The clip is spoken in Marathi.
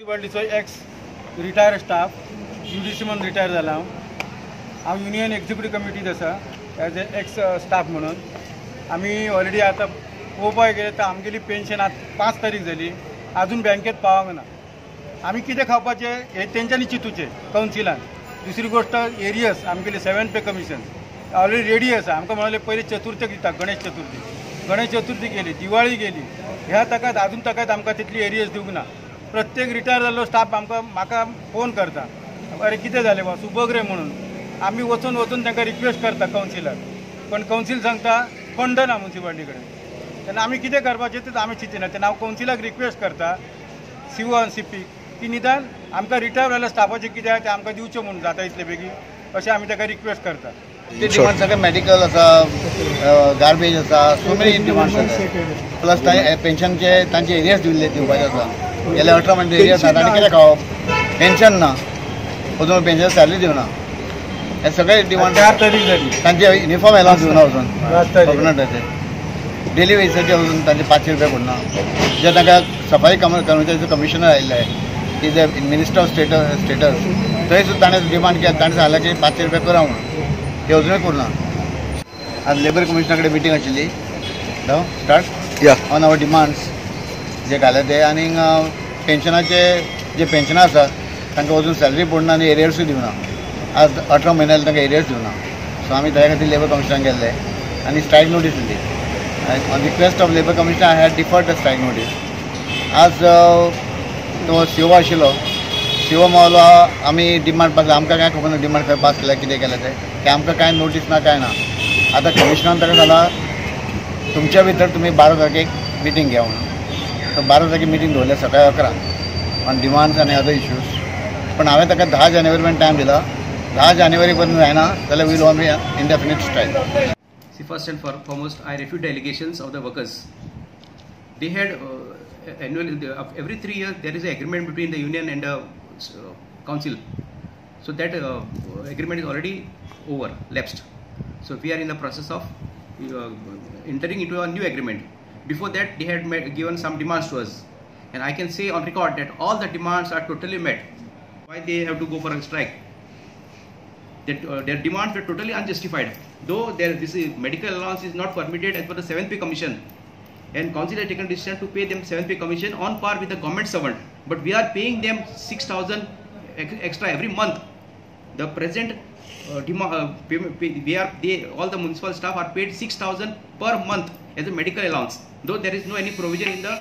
म्युनिसिपालिटीचो एक्स रिटायर स्टाफ UDC म्हणून रिटायर जाला हांव युनियन एक्झिक्युटिव्ह कमिटीत आसा एज ए एक्स स्टाफ म्हणून आमी ऑलरेडी आतां पळोवपाक गेले तर आमगेली पेन्शन आतां 5 तारीख जाली अजून बँकेत पावंक ना. आमी कितें खावपाचें हे तेंच्यांनी चिंतूचें कावन्सिलान. दुसरी गोष्ट एरियस आमगेली 7th पे कमिशन ऑलरेडी रेडी आसा. आमकां म्हणाले पयलीं चतुर्थीक दिता गणेश चतुर्थी गेली, दिवाळी गेली, ह्या ताकात अजून ताकात आमकां तितली एरियस दिवंक ना. प्रत्येक रिटायर जाल्लो स्टाफ म्हाका फोन करता, अरे कितें जालें बा तूं रे म्हणून. आमी वचून तांकां रिक्वेस्ट करता कावन्सिलाक, पण कावन्सिल सांगता फंड ना म्युनिसिपालिटी कडेन. तेन्ना आमी कितें करपाचें तें आमी चिंतिना. तेन्ना हांव कावन्सिलाक रिक्वेस्ट करता CO आनी CP की निदान आमकां रिटायर जाल्ल्या स्टाफाचें कितें आसा तें आमकां दिवचें म्हणून जाता इतले बेगीन अशें आमी ताका रिक्वेस्ट करता. ते डिमांड सगळे मेडिकल आसा, गार्बेज आसा, सो मेनी डिमांड्स आसा. प्लस पेन्शनचे तांचे एरियस दिवपाचे आसा. गेले 18 महिने एरियस आसा आनी कितें खावप, पेन्शन ना, अजून पेन्शन सॅलरी दिवना. हे सगळे डिमांड 4 तारीख जाली. तांचे युनिफॉर्म एलावन्स दिवना अजून परमनंटाचे. डेली वेजेसाचे अजून तांचे 500 रुपया पडना. जे तांकां सफाई कर्मचाऱ्याचो कमिशनर आयिल्ले is a minister of status, थंय सुद्दां ताणें डिमांड केली. ताणें सांगलें की 500 रुपया करा म्हणून, ते अजूनय करना. आज लेबर कमिशना कडेन मिटींग आशिल्ली, स्टार्ट ऑन आवर डिमांड्स जे घाले ते. आनी पेन्शनाचे जे पेन्शनां आसात तांकां अजून सॅलरी पडना आनी एरियर्सूय दिवना. आज 18 म्हयने तांकां एरियर्स दिवना. सो आमी त्या खातीर लेबर कमिशनाक गेल्ले आनी स्ट्रायक नोटीस दिली. On request of labour commissioner I had deferred the strike notice. आज तो CO आशिल्लो, CO मावलो आमी डिमांड पास, आमकां काय खबर ना डिमांड खंय पास केल्या कितें केलें तें आमकां कांय नोटीस ना कांय ना. आतां कमिशनान ताका सांगला तुमच्या भितर तुमी 12 तारखेक मिटींग घ्या म्हणून. तो 12 तारखेक मिटींग दवरल्या सकाळी 11 ऑन डिमांड्स आनी अदर इश्यूज. पण हांवें ताका 10 जानेवारी पर्यंत टायम दिला. 10 जानेवारी पर्यंत जायना जाल्यार will on indefinite strike. See, first and foremost, I refute the allegations of the workers. They had annually, every 3 years, there is an agreement between the union and the council. So that agreement is already over, lapsed. So we are in the process of entering into a new agreement. Before that, they had given some demands to us, and I can say on record that all the demands are totally met. Why they have to go for a strike? That their demands were totally unjustified. Though this medical allowance is not permitted as per the 7th pay commission, and council has taken decision to pay them 7th pay commission on par with the government servant. But we are paying them 6,000 extra every month. The present all the municipal staff are paid 6,000 per month as a medical allowance. Though there is no any provision in the